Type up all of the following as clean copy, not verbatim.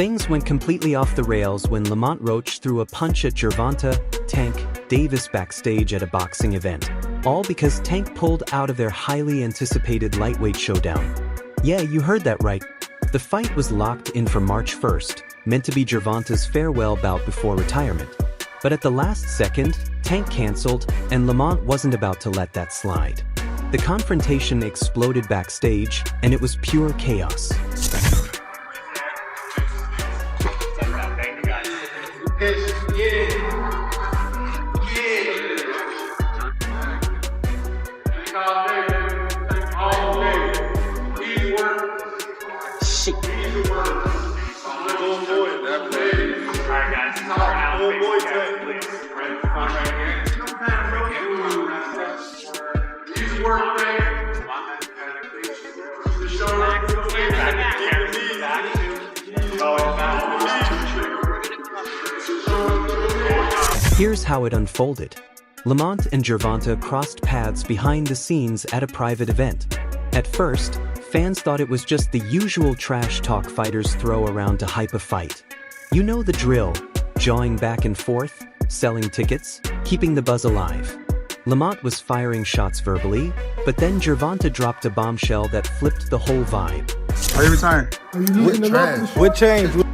Things went completely off the rails when Lamont Roach threw a punch at Gervonta "Tank" Davis backstage at a boxing event, all because Tank pulled out of their highly anticipated lightweight showdown. Yeah, you heard that right. The fight was locked in for March 1st, meant to be Gervonta's farewell bout before retirement. But at the last second, Tank canceled, and Lamont wasn't about to let that slide. The confrontation exploded backstage, and it was pure chaos. Here's how it unfolded. Lamont and Gervonta crossed paths behind the scenes at a private event. At first, fans thought it was just the usual trash talk fighters throw around to hype a fight. You know the drill, jawing back and forth, selling tickets, keeping the buzz alive. Lamont was firing shots verbally, but then Gervonta dropped a bombshell that flipped the whole vibe. Are you retiring? What changed? What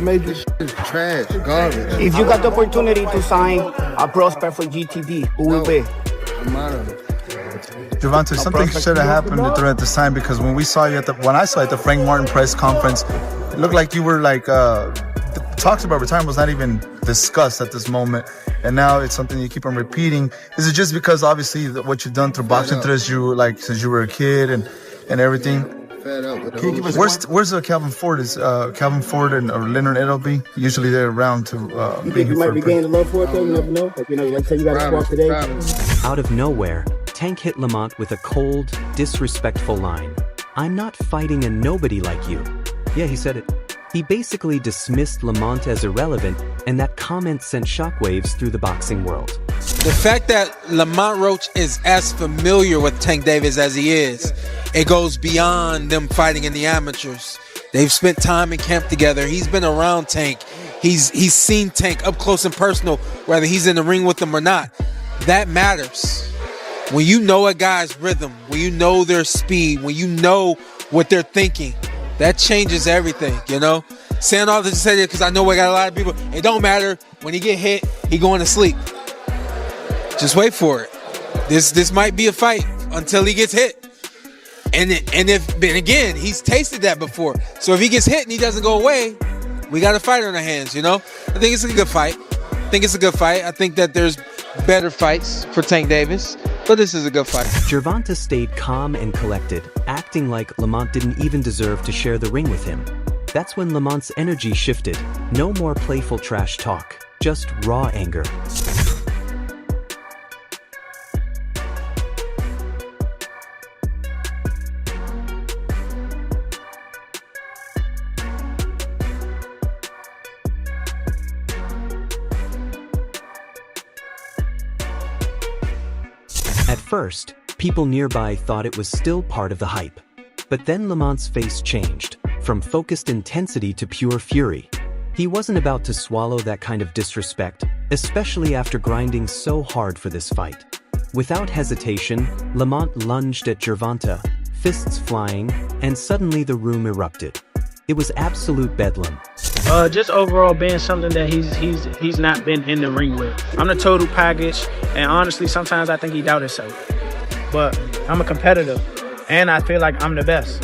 made you Trash, garbage. If you got the opportunity to sign a prospect for GTD, who will be? Gervonta, something should have happened at the time, because when I saw you at the Frank Martin press conference, it looked like you were like talks about retirement was not even discussed at this moment, and now it's something you keep on repeating. Is it just because obviously what you've done through boxing since you were a kid and everything? Where's Calvin Ford? Is Calvin Ford or Leonard Edelby? Usually they're around to you think you might be gaining love for it though? You never know. Like say you got a squad today. Out of nowhere, Tank hit Lamont with a cold, disrespectful line. "I'm not fighting a nobody like you." Yeah, he said it. He basically dismissed Lamont as irrelevant, and that comment sent shockwaves through the boxing world. The fact that Lamont Roach is as familiar with Tank Davis as he is, it goes beyond them fighting in the amateurs. They've spent time in camp together. He's been around Tank. He's seen Tank up close and personal, whether he's in the ring with them or not. That matters. When you know a guy's rhythm, when you know their speed, when you know what they're thinking, that changes everything, you know? Saying all this to say that because I know we got a lot of people. It don't matter. When he get hit, he going to sleep. Just wait for it. This might be a fight until he gets hit. And again, he's tasted that before. So if he gets hit and he doesn't go away, we got a fight on our hands, you know? I think it's a good fight. I think that there's better fights for Tank Davis, but this is a good fight. Gervonta stayed calm and collected, acting like Lamont didn't even deserve to share the ring with him. That's when Lamont's energy shifted. No more playful trash talk, just raw anger. At first, people nearby thought it was still part of the hype. But then Lamont's face changed, from focused intensity to pure fury. He wasn't about to swallow that kind of disrespect, especially after grinding so hard for this fight. Without hesitation, Lamont lunged at Gervonta, fists flying, and suddenly the room erupted. It was absolute bedlam. Just overall being something that he's not been in the ring with. I'm the total package, and honestly, sometimes I think he doubts himself. But I'm a competitor, and I feel like I'm the best.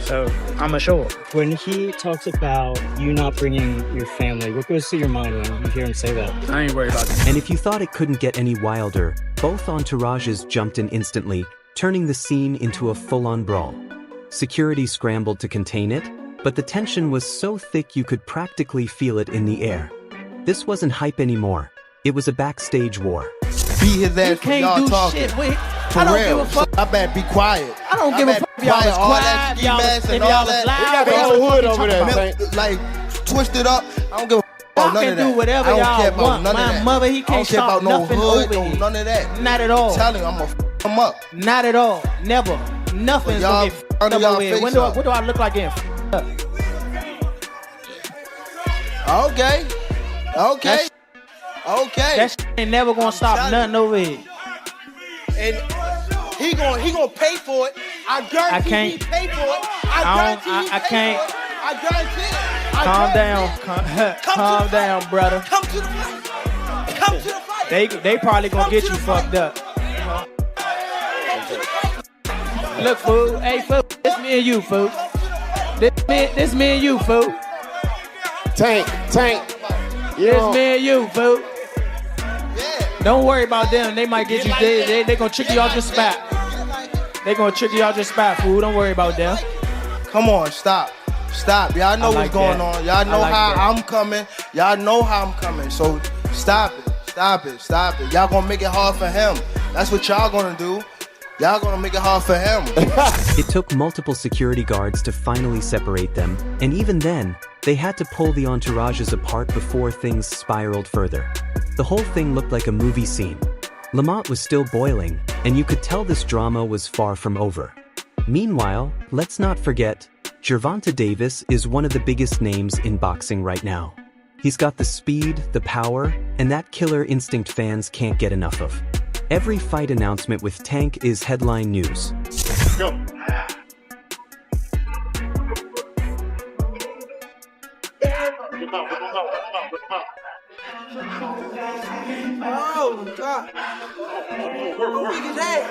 So I'm assured. When he talks about you not bringing your family, what goes through your mind when you hear him say that? I ain't worried about that. And if you thought it couldn't get any wilder, both entourages jumped in instantly, turning the scene into a full-on brawl. Security scrambled to contain it, but the tension was so thick you could practically feel it in the air. This wasn't hype anymore. It was a backstage war. Beat his ass for y'all talking. Shit, wait. For I don't real. give a fuck. I better be quiet. I don't give a fuck if y'all was quiet, y'all was loud. We got the whole hood over there. Like, twist it up. I don't give a fuck about none of that. Y'all can do whatever y'all want. My mother, he can't stop nothing over here. None of that. Not at all. I'm telling you, I'm gonna f him up. Not at all. Never. Nothing's gonna get f***ed up over here. What do I look like getting f***ed up? Okay. That shit ain't never gonna stop nothing over here. And he gonna pay for it. I guarantee he pay for it. I can't. I guarantee it. Calm down. Calm down, brother. Come to the fight. Come to the fight. They probably gonna get you fucked up. Look, fool. Hey, fool. This me and you, fool. This me and you, fool. Tank. This me and you, fool. Don't worry about them. They might get you. They gonna trick you off your spot. They gonna trick you off your spot, fool. Don't worry about them. Come on, stop. Y'all know what's going on. Y'all know how I'm coming. Y'all know how I'm coming. So stop it. Y'all gonna make it hard for him. That's what y'all gonna do. Y'all gonna make it hard for him. It took multiple security guards to finally separate them, and even then, they had to pull the entourages apart before things spiraled further. The whole thing looked like a movie scene. Lamont was still boiling, and you could tell this drama was far from over. Meanwhile, let's not forget, Gervonta Davis is one of the biggest names in boxing right now. He's got the speed, the power, and that killer instinct fans can't get enough of. Every fight announcement with Tank is headline news. Go. Oh, God. Who big is that?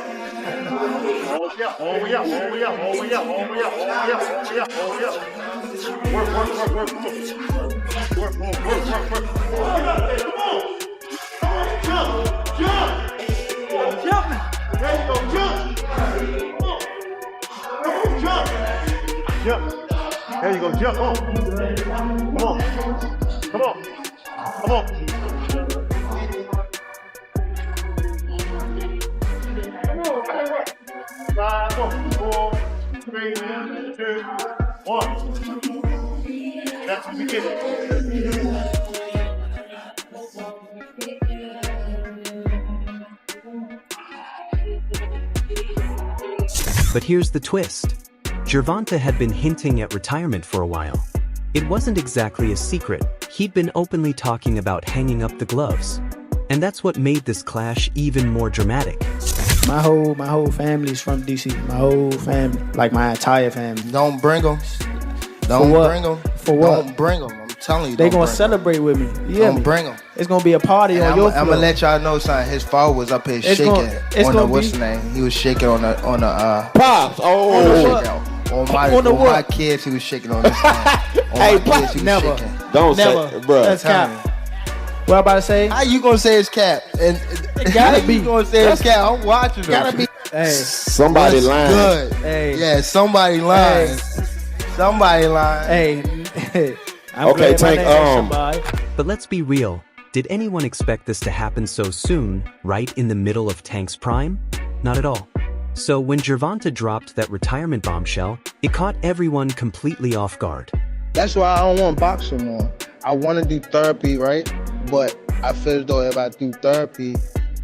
There you go, jump on. Come on. 5, 4, 3, 2, 1. That's the beginning. But here's the twist. Gervonta had been hinting at retirement for a while. It wasn't exactly a secret. He'd been openly talking about hanging up the gloves. And that's what made this clash even more dramatic. My whole family's from DC. My whole family, like my entire family. Don't bring them. For what? Bring them. For what? Don't bring them. I'm telling you. They gonna celebrate with me. Don't bring them. It's gonna be a party on your floor. I'm gonna let y'all know something. His father was up here shaking what's the name? He was shaking on the Pops. On my kids, he was shaking on this thing. Hey, Pops, never. Don't say, bro. That's cap. What I'm about to say? How you gonna say it's cap? And it gotta be. You gonna say it's cap? I'm watching it. Gotta be. Hey, somebody lying. Good. Hey. Yeah, somebody lying. Hey. Somebody lying. Hey. Okay, Tank. But let's be real. Did anyone expect this to happen so soon, right in the middle of Tank's prime? Not at all. So when Gervonta dropped that retirement bombshell, it caught everyone completely off guard. That's why I don't want boxing more. I want to do therapy, right? But I feel as though if I do therapy,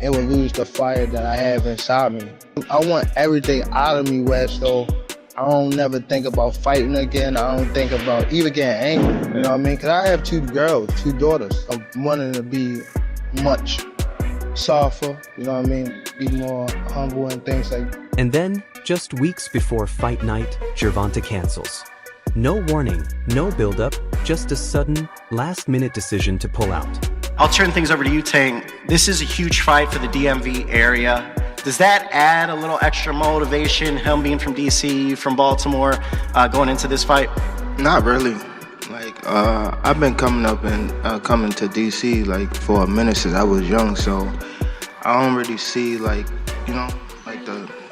it will lose the fire that I have inside me. I want everything out of me, West, so I don't never think about fighting again. I don't think about even getting angry, you know what I mean? Because I have 2 girls, 2 daughters. I'm wanting to be much softer, you know what I mean? Be more humble and things like that. And then, just weeks before fight night, Gervonta cancels. No warning, no build-up, just a sudden, last-minute decision to pull out. I'll turn things over to you, Tank. This is a huge fight for the DMV area. Does that add a little extra motivation, him being from DC, from Baltimore, going into this fight? Not really. I've been coming up and coming to DC for a minute since I was young, so I don't really see the.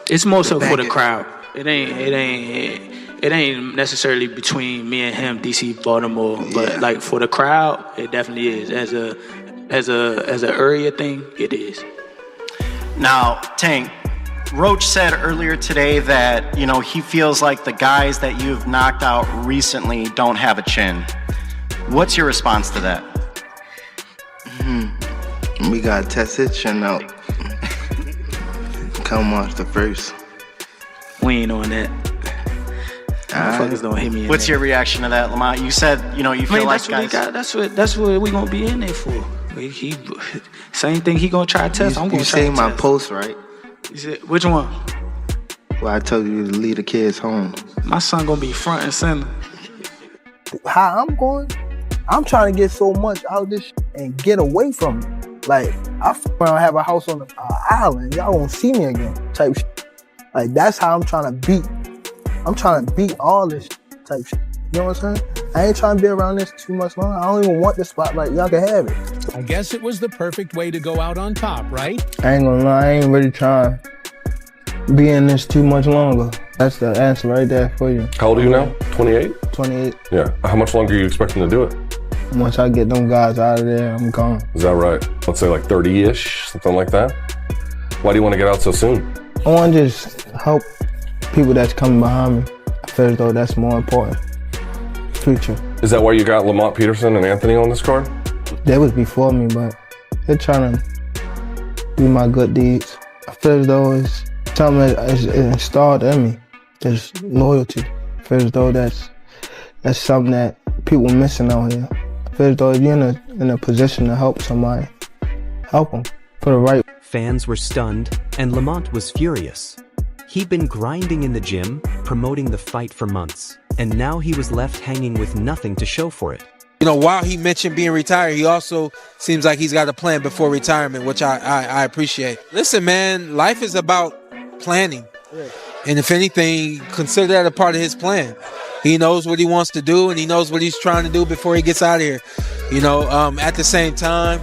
It's more so for the crowd. It ain't necessarily between me and him, DC, Baltimore, but for the crowd, it definitely is. As a area thing, it is. Now, Tank, Roach said earlier today that, he feels like the guys that you've knocked out recently don't have a chin. What's your response to that? We got to test his chin out. Come on, the first. We ain't on that. Motherfuckers don't hit me. What's your reaction to that, Lamont? You said, you feel like guys. That's what we gonna be in there for. He same thing he gonna try to test. I'm gonna try to test. You seen my post, right? You said, which one? Well, I told you to leave the kids home. My son gonna be front and center. How I'm going, I'm trying to get so much out of this and get away from it. Like, I have a house on an island. Y'all won't see me again type shit. Like, that's how I'm trying to beat. I'm trying to beat all this type shit. You know what I'm saying? I ain't trying to be around this too much longer. I don't even want the spotlight. Y'all can have it. I guess it was the perfect way to go out on top, right? I ain't gonna lie. I ain't really trying to be in this too much longer. That's the answer right there for you. How old are you now? 28? 28. Yeah. How much longer are you expecting to do it? Once I get them guys out of there, I'm gone. Is that right? Let's say like 30-ish, something like that? Why do you want to get out so soon? I want to just help people that's coming behind me. I feel as though that's more important. Future. Is that why you got Lamont Peterson and Anthony on this card? They was before me, but they're trying to do my good deeds. I feel as though it's something that is installed in me. There's loyalty. I feel as though that's something that people missing out here. I feel as though if you're in a position to help somebody, help them for the right. Fans were stunned, and Lamont was furious. He'd been grinding in the gym, promoting the fight for months, and now he was left hanging with nothing to show for it. While he mentioned being retired, he also seems like he's got a plan before retirement, which I appreciate. Listen, man, life is about planning. And if anything, consider that a part of his plan. He knows what he wants to do, and he knows what he's trying to do before he gets out of here. At the same time,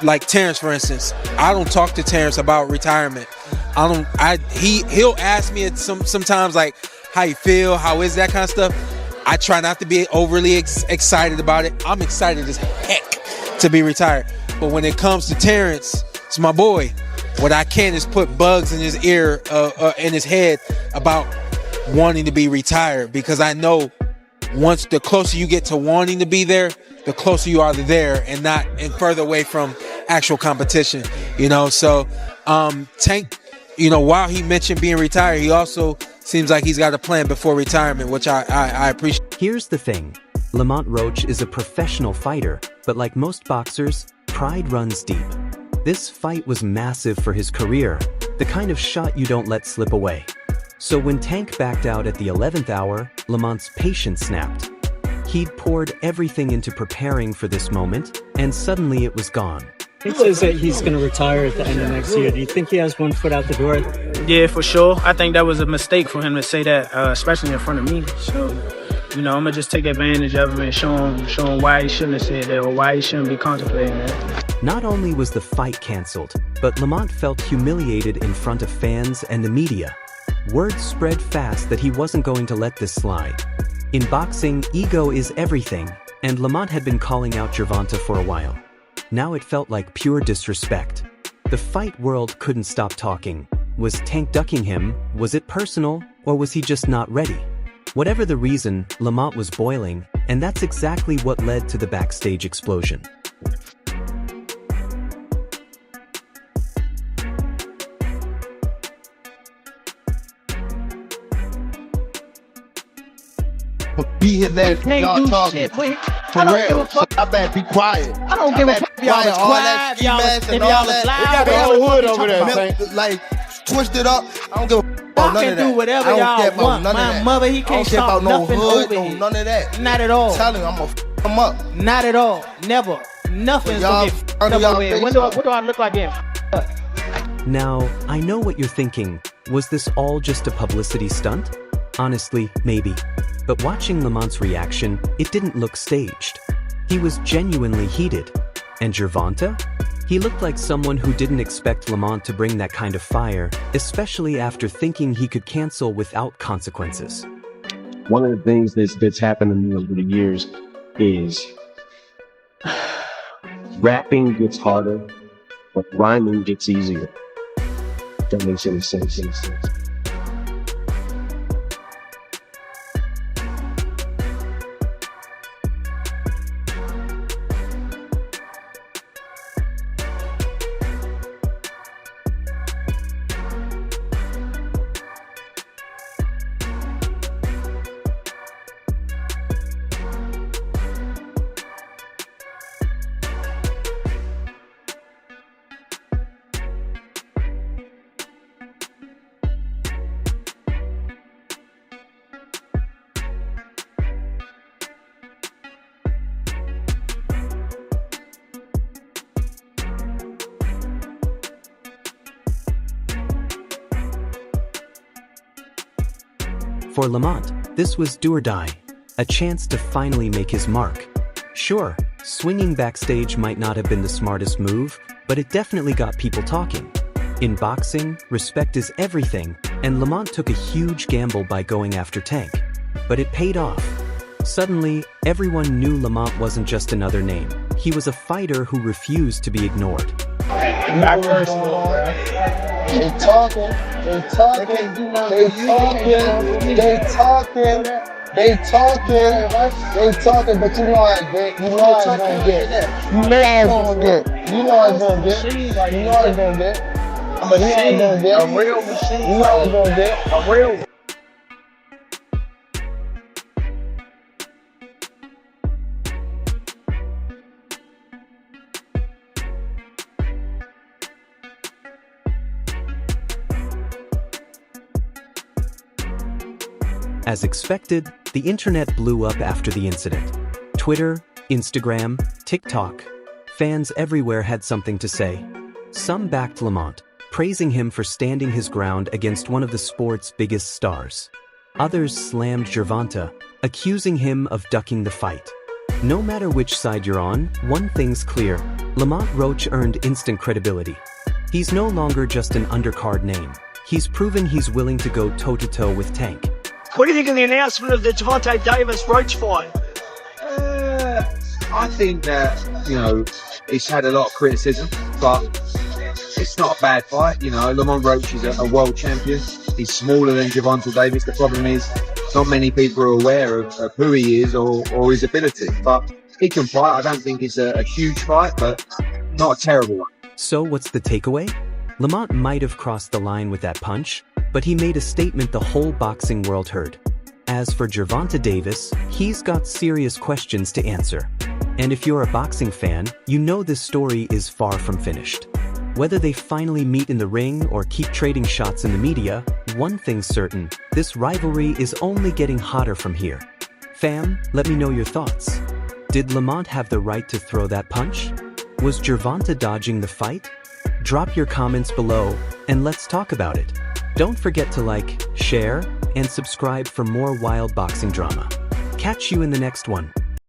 like Terrence, for instance, I don't talk to Terrence about retirement. He'll ask me sometimes like, how you feel, how is that kind of stuff. I try not to be overly excited about it. I'm excited as heck to be retired. But when it comes to Terrence, it's my boy. What I can is put bugs in his ear, in his head about wanting to be retired, because I know once the closer you get to wanting to be there, the closer you are to there and further away from actual competition. So Tank, while he mentioned being retired, he also seems like he's got a plan before retirement, which I appreciate. Here's the thing. Lamont Roach is a professional fighter, but like most boxers, pride runs deep. This fight was massive for his career, the kind of shot you don't let slip away. So when Tank backed out at the 11th hour, Lamont's patience snapped. He'd poured everything into preparing for this moment, and suddenly it was gone. He says that he's going to retire at the end of next year. Do you think he has one foot out the door? Yeah, for sure. I think that was a mistake for him to say that, especially in front of me. So, I'm going to just take advantage of him and show him why he shouldn't have said that, or why he shouldn't be contemplating that. Not only was the fight canceled, but Lamont felt humiliated in front of fans and the media. Word spread fast that he wasn't going to let this slide. In boxing, ego is everything, and Lamont had been calling out Gervonta for a while. Now it felt like pure disrespect. The fight world couldn't stop talking. Was Tank ducking him? Was it personal? Or was he just not ready? Whatever the reason, Lamont was boiling, and that's exactly what led to the backstage explosion. Be his ass. Y'all talking. For real. I better be quiet. I don't give a fuck if y'all was quiet, if y'all was loud. We got the whole hood over there. Like, twist it up. I don't give a fuck about none of that. I can do whatever y'all want. My mother, he can't stop nothing over here. None of that. Not at all. I'm telling you, I'm gonna f him up. Not at all. Never. Nothing's gonna get f***ed up over here. What do I look like getting f***ed up? Now, I know what you're thinking. Was this all just a publicity stunt? Honestly, maybe. But watching Lamont's reaction, it didn't look staged. He was genuinely heated. And Gervonta? He looked like someone who didn't expect Lamont to bring that kind of fire, especially after thinking he could cancel without consequences. One of the things that's happened to me over the years is rapping gets harder, but rhyming gets easier. If that makes any sense. For Lamont, this was do or die, a chance to finally make his mark. Sure, swinging backstage might not have been the smartest move, but it definitely got people talking. In boxing, respect is everything, and Lamont took a huge gamble by going after Tank. But it paid off. Suddenly, everyone knew Lamont wasn't just another name. He was a fighter who refused to be ignored. They talking, but you know I get. You know I gonna get. You know I gonna get. But he ain't gonna get. A real machine. You know I gonna get. A real. As expected, the internet blew up after the incident. Twitter, Instagram, TikTok. Fans everywhere had something to say. Some backed Lamont, praising him for standing his ground against one of the sport's biggest stars. Others slammed Gervonta, accusing him of ducking the fight. No matter which side you're on, one thing's clear: Lamont Roach earned instant credibility. He's no longer just an undercard name. He's proven he's willing to go toe-to-toe with Tank. What do you think of the announcement of the Gervonta Davis Roach fight? I think that, it's had a lot of criticism, but it's not a bad fight. Lamont Roach is a world champion. He's smaller than Gervonta Davis. The problem is not many people are aware of who he is or his ability. But he can fight. I don't think it's a huge fight, but not a terrible one. So what's the takeaway? Lamont might have crossed the line with that punch, but he made a statement the whole boxing world heard. As for Gervonta Davis, he's got serious questions to answer. And if you're a boxing fan, you know this story is far from finished. Whether they finally meet in the ring or keep trading shots in the media, one thing's certain: this rivalry is only getting hotter from here. Fam, let me know your thoughts. Did Lamont have the right to throw that punch? Was Gervonta dodging the fight? Drop your comments below, and let's talk about it. Don't forget to like, share, and subscribe for more wild boxing drama. Catch you in the next one.